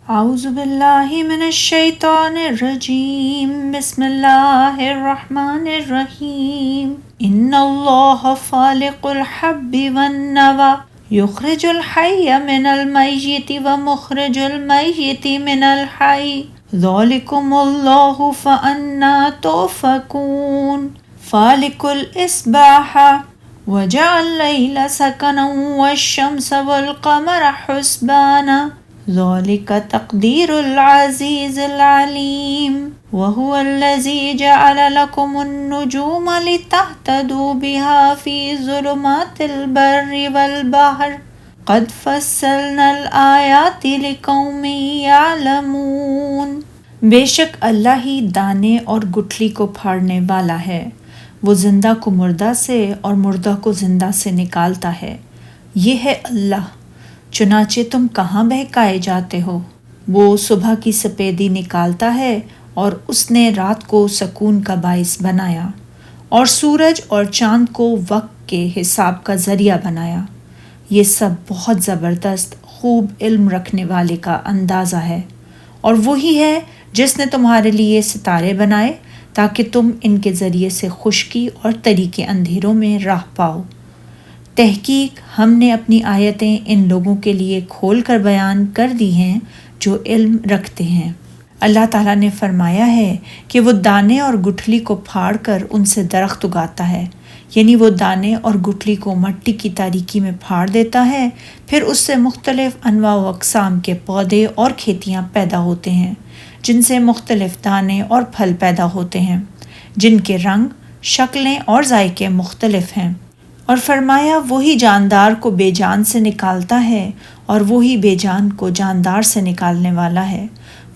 اعوذ باللہ من الشیطان الرجیم، بسم اللہ الرحمن الرحیم۔ ان اللہ فالق الحب والنوى یخرج الحی من المیت ومخرج المیت من الحی ذالکم اللہ فأنا تؤفکون۔ فالق الاصباح وجعل اللیل سکنا والشمس والقمر حسبانا ذلك تقدير العزيز العليم وهو الذي جعل لكم النجوم لتهتدوا بها في ظلمات البر والبحر قد فصلنا الآيات لقوم يعلمون۔ بے شک اللہ ہی دانے اور گٹھلی کو پھاڑنے والا ہے، وہ زندہ کو مردہ سے اور مردہ کو زندہ سے نکالتا ہے، یہ ہے اللہ۔ چنانچہ تم کہاں بہکائے جاتے ہو؟ وہ صبح کی سپیدی نکالتا ہے اور اس نے رات کو سکون کا باعث بنایا اور سورج اور چاند کو وقت کے حساب کا ذریعہ بنایا۔ یہ سب بہت زبردست خوب علم رکھنے والے کا اندازہ ہے، اور وہی ہے جس نے تمہارے لیے ستارے بنائے تاکہ تم ان کے ذریعے سے خشکی اور تری کے اندھیروں میں راہ پاؤ۔ تحقیق ہم نے اپنی آیتیں ان لوگوں کے لیے کھول کر بیان کر دی ہیں جو علم رکھتے ہیں۔ اللہ تعالیٰ نے فرمایا ہے کہ وہ دانے اور گٹھلی کو پھاڑ کر ان سے درخت اگاتا ہے، یعنی وہ دانے اور گٹھلی کو مٹی کی تاریکی میں پھاڑ دیتا ہے، پھر اس سے مختلف انواع و اقسام کے پودے اور کھیتیاں پیدا ہوتے ہیں جن سے مختلف دانے اور پھل پیدا ہوتے ہیں، جن کے رنگ، شکلیں اور ذائقے مختلف ہیں۔ اور فرمایا وہی جاندار کو بے جان سے نکالتا ہے اور وہی بے جان کو جاندار سے نکالنے والا ہے۔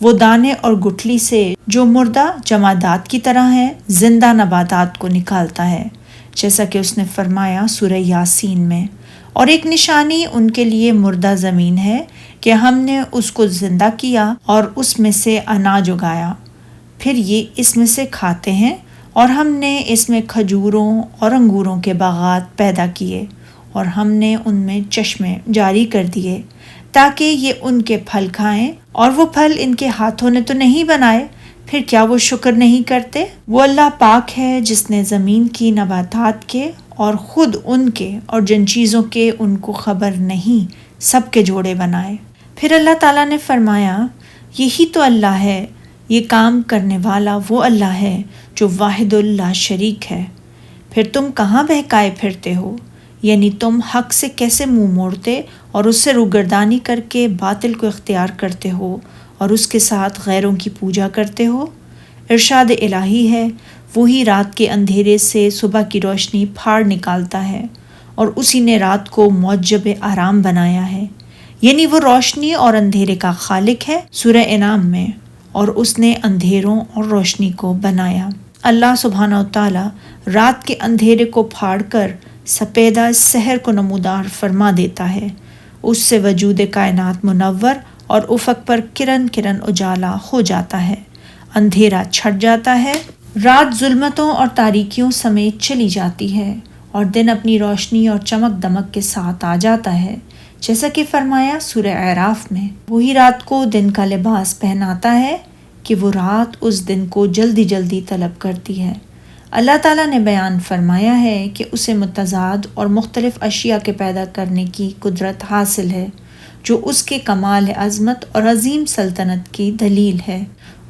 وہ دانے اور گٹھلی سے جو مردہ جمادات کی طرح ہیں زندہ نباتات کو نکالتا ہے، جیسا کہ اس نے فرمایا سورہ یاسین میں۔ اور ایک نشانی ان کے لیے مردہ زمین ہے کہ ہم نے اس کو زندہ کیا اور اس میں سے اناج اگایا، پھر یہ اس میں سے کھاتے ہیں، اور ہم نے اس میں کھجوروں اور انگوروں کے باغات پیدا کیے، اور ہم نے ان میں چشمے جاری کر دیے تاکہ یہ ان کے پھل کھائیں، اور وہ پھل ان کے ہاتھوں نے تو نہیں بنائے، پھر کیا وہ شکر نہیں کرتے؟ وہ اللہ پاک ہے جس نے زمین کی نباتات کے اور خود ان کے اور جن چیزوں کے ان کو خبر نہیں سب کے جوڑے بنائے۔ پھر اللہ تعالیٰ نے فرمایا یہی تو اللہ ہے، یہ کام کرنے والا وہ اللہ ہے جو واحد اللہ شریک ہے۔ پھر تم کہاں بہکائے پھرتے ہو؟ یعنی تم حق سے کیسے منہ موڑتے اور اس سے روگردانی کر کے باطل کو اختیار کرتے ہو اور اس کے ساتھ غیروں کی پوجا کرتے ہو۔ ارشاد الہی ہے، وہی رات کے اندھیرے سے صبح کی روشنی پھاڑ نکالتا ہے، اور اسی نے رات کو موجب آرام بنایا ہے، یعنی وہ روشنی اور اندھیرے کا خالق ہے سورہ انعام میں، اور اس نے اندھیروں اور روشنی کو بنایا۔ اللہ سبحانہ و تعالیٰ رات کے اندھیرے کو پھاڑ کر سپیدہ سحر کو نمودار فرما دیتا ہے، اس سے وجود کائنات منور اور افق پر کرن کرن اجالا ہو جاتا ہے، اندھیرا چھٹ جاتا ہے، رات ظلمتوں اور تاریکیوں سمیت چلی جاتی ہے، اور دن اپنی روشنی اور چمک دمک کے ساتھ آ جاتا ہے، جیسا کہ فرمایا سورہ اعراف میں۔ وہی رات کو دن کا لباس پہناتا ہے کہ وہ رات اس دن کو جلدی جلدی طلب کرتی ہے۔ اللہ تعالیٰ نے بیان فرمایا ہے کہ اسے متضاد اور مختلف اشیاء کے پیدا کرنے کی قدرت حاصل ہے، جو اس کے کمال عظمت اور عظیم سلطنت کی دلیل ہے۔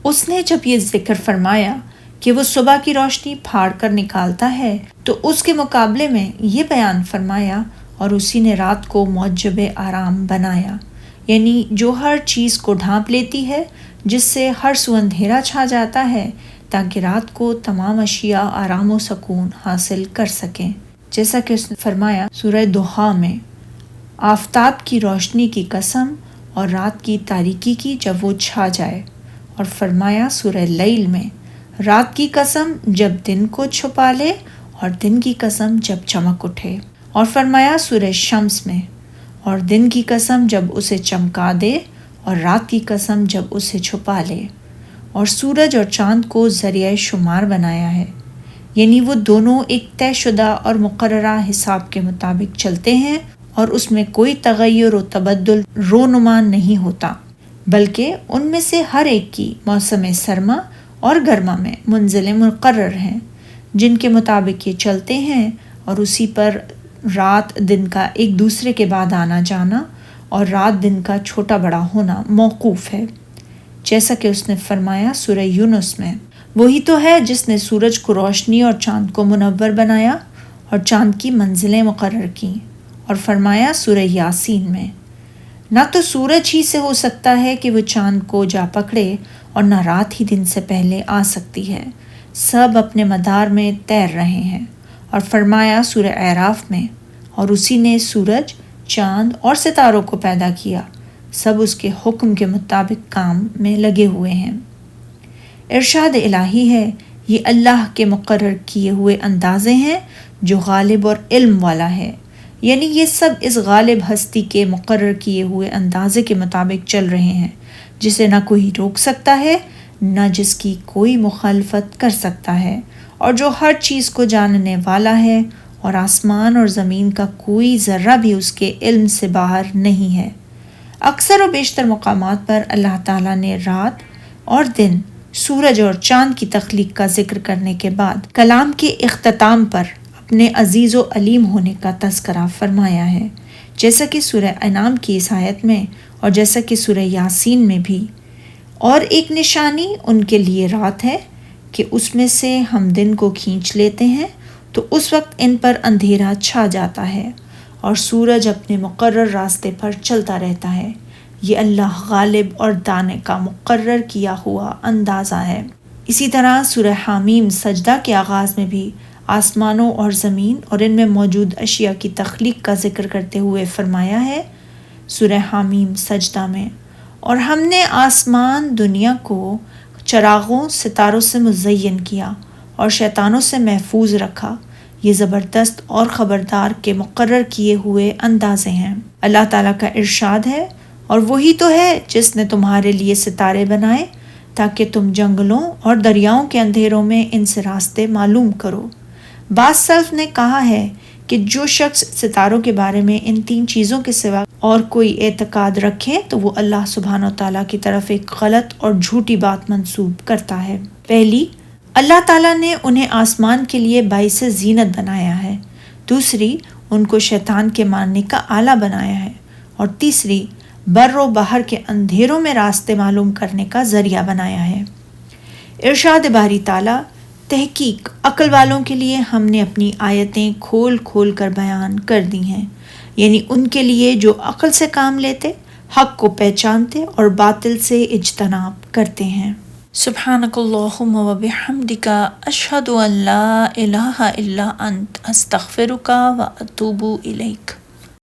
اس نے جب یہ ذکر فرمایا کہ وہ صبح کی روشنی پھاڑ کر نکالتا ہے تو اس کے مقابلے میں یہ بیان فرمایا اور اسی نے رات کو موجب آرام بنایا، یعنی جو ہر چیز کو ڈھانپ لیتی ہے، جس سے ہر سو اندھیرا چھا جاتا ہے تاکہ رات کو تمام اشیاء آرام و سکون حاصل کر سکیں، جیسا کہ اس نے فرمایا سورہ دوحہ میں، آفتاب کی روشنی کی قسم اور رات کی تاریکی کی جب وہ چھا جائے، اور فرمایا سورہ لیل میں، رات کی قسم جب دن کو چھپا لے اور دن کی قسم جب چمک اٹھے، اور فرمایا سورہ شمس میں، اور دن کی قسم جب اسے چمکا دے اور رات کی قسم جب اسے چھپا لے، اور سورج اور چاند کو ذریعہ شمار بنایا ہے، یعنی وہ دونوں ایک طے شدہ اور مقررہ حساب کے مطابق چلتے ہیں اور اس میں کوئی تغیر و تبدل رونما نہیں ہوتا۔ بلکہ ان میں سے ہر ایک کی موسم سرما اور گرما میں منزلیں مقرر ہیں جن کے مطابق یہ چلتے ہیں، اور اسی پر رات دن کا ایک دوسرے کے بعد آنا جانا اور رات دن کا چھوٹا بڑا ہونا موقوف ہے، جیسا کہ اس نے فرمایا سورہ یونس میں۔ وہی تو ہے جس نے سورج کو روشنی اور چاند کو منور بنایا اور چاند کی منزلیں مقرر کیں، اور فرمایا سورہ یاسین میں، نہ تو سورج ہی سے ہو سکتا ہے کہ وہ چاند کو جا پکڑے اور نہ رات ہی دن سے پہلے آ سکتی ہے، سب اپنے مدار میں تیر رہے ہیں۔ اور فرمایا سورہ اعراف میں، اور اسی نے سورج، چاند اور ستاروں کو پیدا کیا، سب اس کے حکم کے مطابق کام میں لگے ہوئے ہیں۔ ارشاد الہی ہے، یہ اللہ کے مقرر کیے ہوئے اندازے ہیں جو غالب اور علم والا ہے، یعنی یہ سب اس غالب ہستی کے مقرر کیے ہوئے اندازے کے مطابق چل رہے ہیں، جسے نہ کوئی روک سکتا ہے نہ جس کی کوئی مخالفت کر سکتا ہے، اور جو ہر چیز کو جاننے والا ہے، اور آسمان اور زمین کا کوئی ذرہ بھی اس کے علم سے باہر نہیں ہے۔ اکثر و بیشتر مقامات پر اللہ تعالیٰ نے رات اور دن، سورج اور چاند کی تخلیق کا ذکر کرنے کے بعد کلام کے اختتام پر اپنے عزیز و علیم ہونے کا تذکرہ فرمایا ہے، جیسا کہ سورہ انعام کی اس آیت میں اور جیسا کہ سورہ یاسین میں بھی۔ اور ایک نشانی ان کے لیے رات ہے کہ اس میں سے ہم دن کو کھینچ لیتے ہیں تو اس وقت ان پر اندھیرا چھا جاتا ہے، اور سورج اپنے مقرر راستے پر چلتا رہتا ہے۔ یہ اللہ غالب اور دانے کا مقرر کیا ہوا اندازہ ہے۔ اسی طرح سورہ حامیم سجدہ کے آغاز میں بھی آسمانوں اور زمین اور ان میں موجود اشیاء کی تخلیق کا ذکر کرتے ہوئے فرمایا ہے سورہ حامیم سجدہ میں، اور ہم نے آسمان دنیا کو چراغوں ستاروں سے مزین کیا اور شیطانوں سے محفوظ رکھا، یہ زبردست اور خبردار کے مقرر کیے ہوئے اندازے ہیں۔ اللہ تعالیٰ کا ارشاد ہے، اور وہی تو ہے جس نے تمہارے لیے ستارے بنائے تاکہ تم جنگلوں اور دریاؤں کے اندھیروں میں ان سے راستے معلوم کرو۔ بعض سلف نے کہا ہے کہ جو شخص ستاروں کے بارے میں ان تین چیزوں کے سوا اور کوئی اعتقاد رکھے تو وہ اللہ سبحانہ و تعالیٰ کی طرف ایک غلط اور جھوٹی بات منسوب کرتا ہے۔ پہلی، اللہ تعالیٰ نے انہیں آسمان کے لیے باعث زینت بنایا ہے، دوسری، ان کو شیطان کے ماننے کا آلہ بنایا ہے، اور تیسری، بر و بحر کے اندھیروں میں راستے معلوم کرنے کا ذریعہ بنایا ہے۔ ارشاد باری تعالیٰ، تحقیق عقل والوں کے لیے ہم نے اپنی آیتیں کھول کھول کر بیان کر دی ہیں، یعنی ان کے لیے جو عقل سے کام لیتے، حق کو پہچانتے اور باطل سے اجتناب کرتے ہیں۔ سبحانک اللہم و بحمدک، اشہد ان لا الہ الا انت، استغفرک و اتوب الیک۔